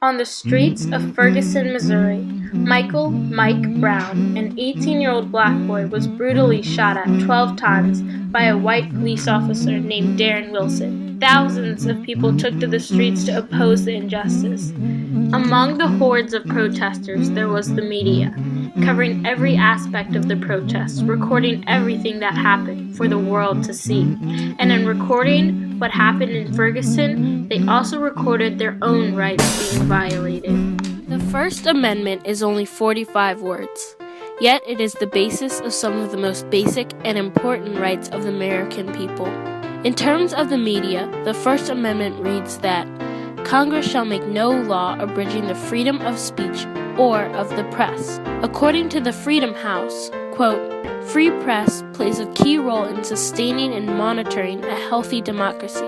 On the streets of Ferguson, Missouri, Michael Mike Brown, an 18-year-old black boy, was brutally shot at 12 times by a white police officer named Darren Wilson. Thousands of people took to the streets to oppose the injustice. Among the hordes of protesters, there was the media, covering every aspect of the protests, recording everything that happened for the world to see. And in recording what happened in Ferguson, they also recorded their own rights being violated. The First Amendment is only 45 words, yet it is the basis of some of the most basic and important rights of the American people. In terms of the media, the First Amendment reads that Congress shall make no law abridging the freedom of speech or of the press. According to the Freedom House, quote, free press plays a key role in sustaining and monitoring a healthy democracy,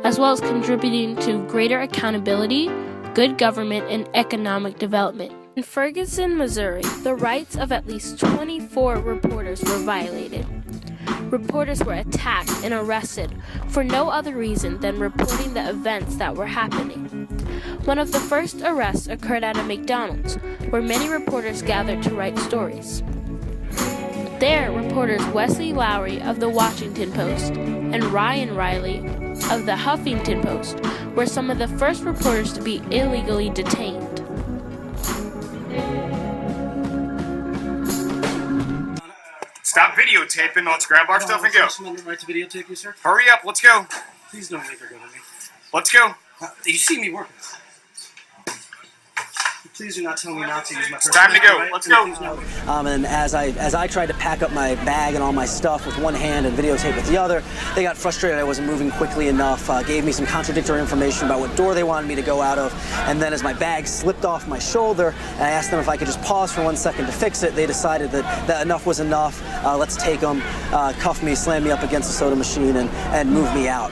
as well as contributing to greater accountability, good government, and economic development. In Ferguson, Missouri, the rights of at least 24 reporters were violated. Reporters were attacked and arrested for no other reason than reporting the events that were happening. One of the first arrests occurred at a McDonald's, where many reporters gathered to write stories. There, reporters Wesley Lowery of the Washington Post and Ryan Riley of the Huffington Post were some of the first reporters to be illegally detained. Stop videotaping. Let's grab our stuff and go. Someone right to videotape you, sir? Hurry up. Let's go. Please don't make her go to me. Let's go. You see me working. Please do not tell me not to use my It's time to go. right? Let's go. And as I tried to pack up my bag and all my stuff with one hand and videotape with the other, they got frustrated I wasn't moving quickly enough, gave me some contradictory information about what door they wanted me to go out of, and then as my bag slipped off my shoulder, and I asked them if I could just pause for 1 second to fix it, they decided that enough was enough, let's take them, cuff me, slam me up against the soda machine, and move me out.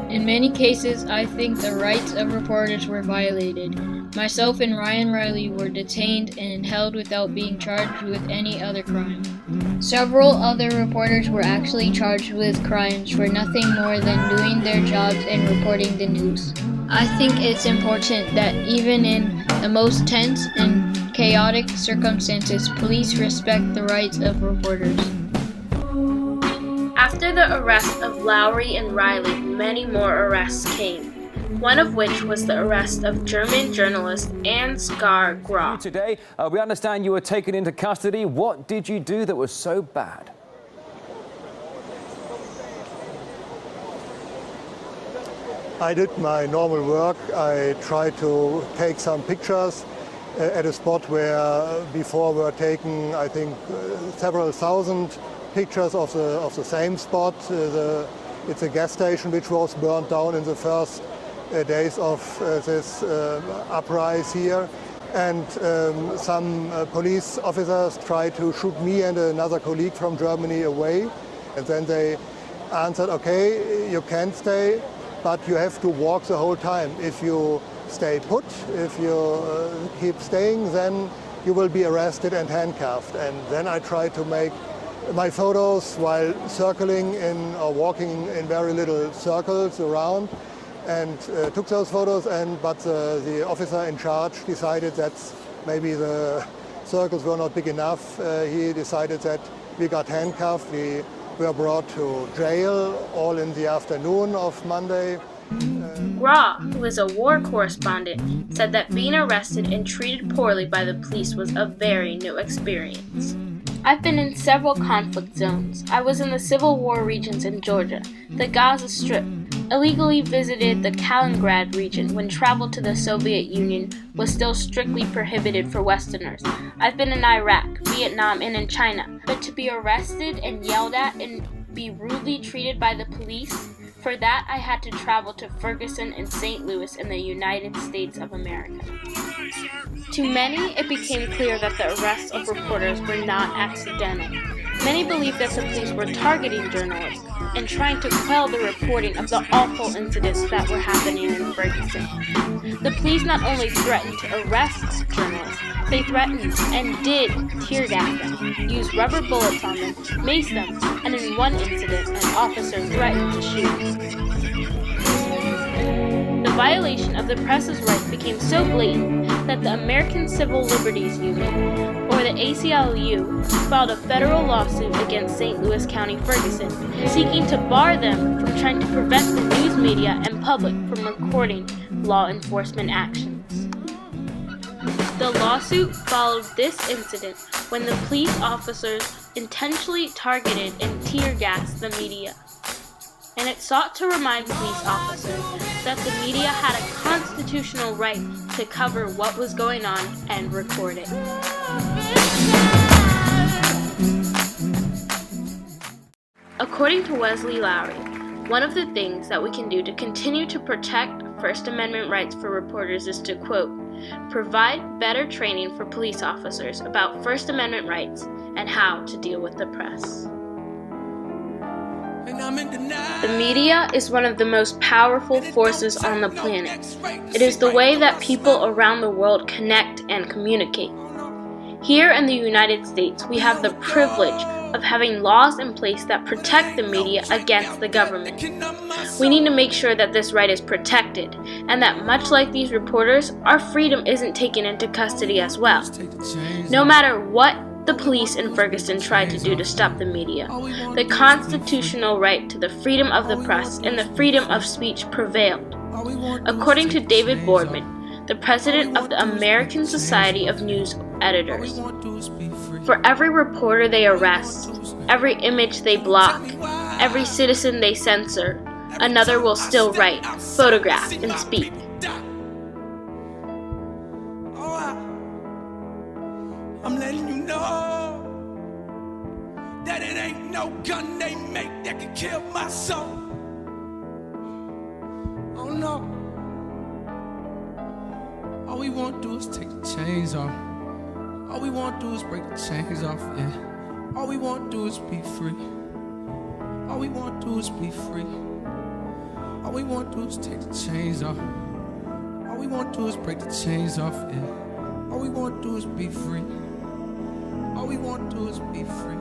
In many cases, I think the rights of reporters were violated. Myself and Ryan Riley were detained and held without being charged with any other crime. Several other reporters were actually charged with crimes for nothing more than doing their jobs and reporting the news. I think it's important that even in the most tense and chaotic circumstances, police respect the rights of reporters. After the arrest of Lowry and Riley, many more arrests came, one of which was the arrest of German journalist Ansgar Grau. Today, we understand you were taken into custody. What did you do that was so bad? I did my normal work. I tried to take some pictures at a spot where before were taken, I think, several thousand pictures of the same spot. It's a gas station which was burned down in the first days of this uprising here. And some police officers tried to shoot me and another colleague from Germany away. And then they answered, okay, you can stay, but you have to walk the whole time. If you stay put, if you keep staying, then you will be arrested and handcuffed. And then I tried to make my photos while circling in or walking in very little circles around, and took those photos. But the officer in charge decided that maybe the circles were not big enough. He decided that we got handcuffed. We were brought to jail all in the afternoon of Monday. Grau, who is a war correspondent, said that being arrested and treated poorly by the police was a very new experience. I've been in several conflict zones. I was in the Civil War regions in Georgia, the Gaza Strip, illegally visited the Kaliningrad region when travel to the Soviet Union was still strictly prohibited for Westerners. I've been in Iraq, Vietnam, and in China. But to be arrested and yelled at and be rudely treated by the police, for that I had to travel to Ferguson and St. Louis in the United States of America. To many, it became clear that the arrests of reporters were not accidental. Many believed that the police were targeting journalists and trying to quell the reporting of the awful incidents that were happening in Ferguson. The police not only threatened to arrest journalists, they threatened and did tear gas them, use rubber bullets on them, mace them, and in one incident, an officer threatened to shoot. The violation of the press's rights became so blatant that the American Civil Liberties Union, or the ACLU, filed a federal lawsuit against St. Louis County Ferguson, seeking to bar them from trying to prevent the news media and public from recording law enforcement actions. The lawsuit followed this incident when the police officers intentionally targeted and tear gassed the media. And it sought to remind police officers that the media had a constitutional right to cover what was going on and record it. According to Wesley Lowery, one of the things that we can do to continue to protect First Amendment rights for reporters is to, quote, provide better training for police officers about First Amendment rights and how to deal with the press. The media is one of the most powerful forces on the planet. It is the way that people around the world connect and communicate. Here in the United States, we have the privilege of having laws in place that protect the media against the government. We need to make sure that this right is protected, and that much like these reporters, our freedom isn't taken into custody as well. No matter what the police in Ferguson tried to do to stop the media, the constitutional right to the freedom of the press and the freedom of speech prevailed. According to David Boardman, the president of the American Society of News Editors, for every reporter they arrest, every image they block, every citizen they censor, another will still write, photograph, and speak. I'm letting you know that it ain't no gun they make that can kill my soul. Oh no. All we want to do is take the chains off. All we want to do is break the chains off, yeah. All we want to do is be free. All we want to do is be free. All we want to do is take the chains off. All we want to do is break the chains off, yeah. All we want to do is be free. All we want to do is be free.